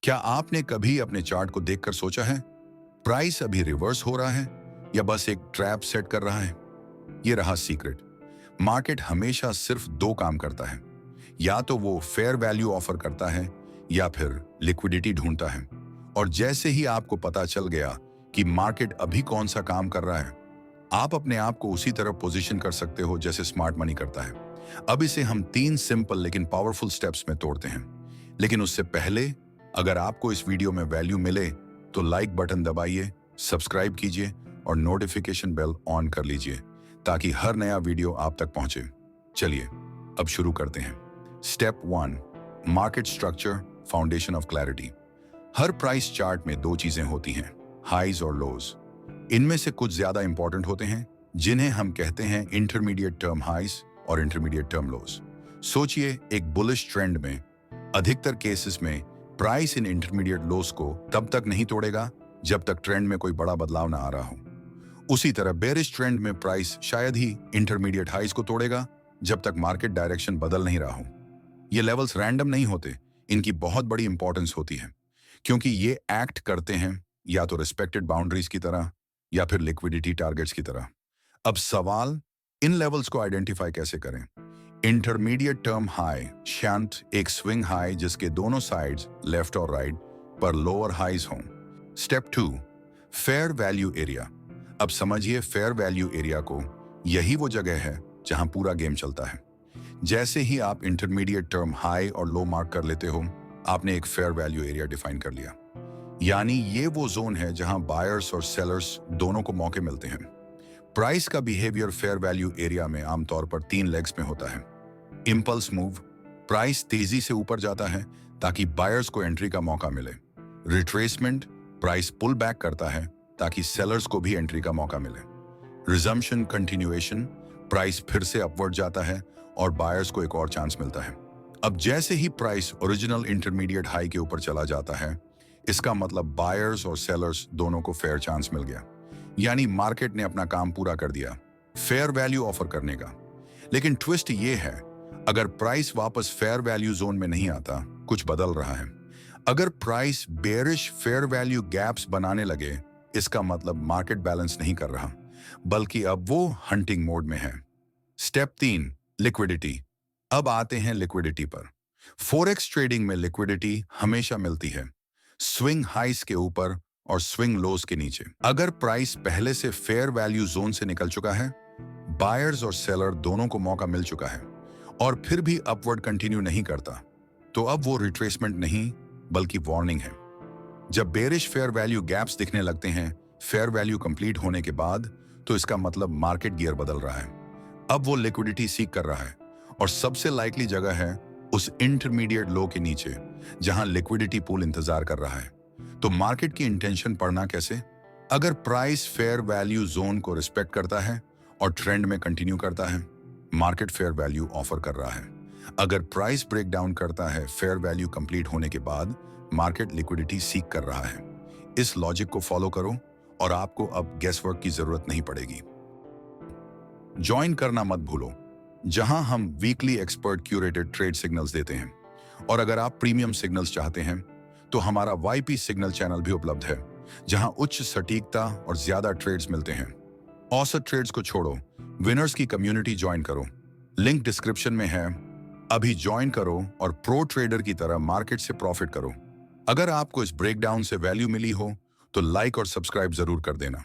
क्या आपने कभी अपने चार्ट को देखकर सोचा है प्राइस अभी रिवर्स हो रहा है या बस एक ट्रैप सेट कर रहा है? ये रहा सीक्रेट। मार्केट हमेशा सिर्फ दो काम करता है, या तो वो फेयर वैल्यू ऑफर करता है या फिर लिक्विडिटी ढूंढता है। और जैसे ही आपको पता चल गया कि मार्केट अभी कौन सा काम कर रहा है, आप अपने आप को उसी तरह पोजीशन कर सकते हो जैसे स्मार्ट मनी करता है। अब इसे हम 3 सिंपल लेकिन पावरफुल स्टेप्स में तोड़ते हैं। लेकिन उससे पहले, अगर आपको इस वीडियो में वैल्यू मिले तो लाइक बटन दबाइए, सब्सक्राइब कीजिए और नोटिफिकेशन बेल ऑन कर लीजिए ताकि हर नया वीडियो आप तक पहुंचे। चलिए अब शुरू करते हैं। Step 1, market structure, foundation of clarity. Her price chart में दो चीजें होती हैं, हाईज और लोज। इनमें से कुछ ज्यादा इंपॉर्टेंट होते हैं, जिन्हें हम कहते हैं इंटरमीडिएट टर्म हाईज और इंटरमीडिएट टर्म लोज। सोचिए, एक बुलिश ट्रेंड में अधिकतर केसेस में प्राइस इन इंटरमीडिएट लोस को तब तक नहीं तोड़ेगा जब तक ट्रेंड में कोई बड़ा बदलाव ना आ रहा हो। उसी तरह बेरिश ट्रेंड में प्राइस शायद ही इंटरमीडिएट हाइज को तोड़ेगा जब तक मार्केट डायरेक्शन बदल नहीं रहा हो। ये लेवल्स रैंडम नहीं होते, इनकी बहुत बड़ी इंपॉर्टेंस होती है, क्योंकि ये एक्ट करते हैं या तो रिस्पेक्टेड बाउंड्रीज की तरह या फिर लिक्विडिटी टारगेट्स की तरह। अब सवाल, इन लेवल्स को आइडेंटिफाई कैसे करें? इंटरमीडिएट टर्म हाई शंट एक स्विंग हाई जिसके दोनों साइड्स लेफ्ट और राइट पर लोअर हाईज हों। Step 2, fair value area. अब समझिए, फेयर वैल्यू एरिया को, यही वो जगह है जहां पूरा गेम चलता है। जैसे ही आप इंटरमीडिएट टर्म हाई और लो मार्क कर लेते हो, आपने एक फेयर वैल्यू एरिया डिफाइन कर लिया। यानी ये वो जोन है जहां बायर्स और सेलर्स दोनों को मौके मिलते हैं। प्राइस का बिहेवियर फेयर वैल्यू एरिया में आमतौर पर 3 लेग्स में होता है। इंपल्स मूव, प्राइस तेजी से ऊपर जाता है ताकि बायर्स को एंट्री का मौका मिले। रिट्रेसमेंट, प्राइस पुल बैक करता है ताकि सेलर्स को भी एंट्री का मौका मिले। रिजम्पशन कंटिन्यूएशन, प्राइस फिर से अपवर्ड जाता है और बायर्स को एक और चांस मिलता है। अब जैसे ही प्राइस ओरिजिनल इंटरमीडिएट हाई के ऊपर चला जाता है, इसका मतलब बायर्स और सेलर्स दोनों को फेयर चांस मिल गया। यानी मार्केट ने अपना काम पूरा कर दिया, फेयर वैल्यू ऑफर करने का। लेकिन ट्विस्ट ये है, अगर प्राइस वापस फेयर वैल्यू जोन में नहीं आता, कुछ बदल रहा है। अगर price bearish fair value gaps बनाने लगे, इसका मतलब मार्केट बैलेंस नहीं कर रहा, बल्कि अब वो हंटिंग मोड में है। Step 3, liquidity. अब आते हैं लिक्विडिटी पर। फॉरेक्स ट्रेडिंग में लिक्विडिटी हमेशा मिलती है, स्विंग हाइस के ऊपर और स्विंग लोस के नीचे। अगर प्राइस पहले से फेयर वैल्यू जोन से निकल चुका है, बायर्स और सेलर दोनों को मौका मिल चुका है, और फिर भी अपवर्ड कंटिन्यू नहीं करता, तो अब वो रिट्रेसमेंट नहीं बल्कि वार्निंग है। जब बेरिश फेयर वैल्यू गैप्स दिखने लगते हैं फेयर वैल्यू कंप्लीट होने के बाद, तो इसका मतलब मार्केट गियर बदल रहा है। अब वो लिक्विडिटी सीक कर रहा है, और सबसे लाइकली जगह है उस इंटरमीडिएट लो के नीचे जहां लिक्विडिटी पूल इंतजार कर रहा है। तो मार्केट की इंटेंशन पढ़ना कैसे? अगर प्राइस फेयर वैल्यू जोन को रिस्पेक्ट करता है और ट्रेंड में कंटिन्यू करता है, मार्केट फेयर वैल्यू ऑफर कर रहा है। अगर प्राइस ब्रेक डाउन करता है फेयर वैल्यू कंप्लीट होने के बाद, मार्केट लिक्विडिटी सीक कर रहा है। इस लॉजिक को फॉलो करो और आपको अब गेसवर्क की जरूरत नहीं पड़ेगी। ज्वाइन करना मत भूलो, जहां हम weekly expert curated trade signals देते हैं। और अगर आप प्रीमियम सिग्नल्स चाहते हैं तो हमारा वाईपी सिग्नल चैनल भी उपलब्ध है, जहां उच्च सटीकता और ज्यादा ट्रेड्स मिलते हैं। औसत ट्रेड्स को छोड़ो, विनर्स की कम्युनिटी ज्वाइन करो, लिंक डिस्क्रिप्शन में है। अभी ज्वाइन करो और प्रो ट्रेडर की तरह मार्केट से प्रॉफिट करो। अगर आपको इस ब्रेकडाउन से वैल्यू मिली हो तो लाइक और सब्सक्राइब जरूर कर देना।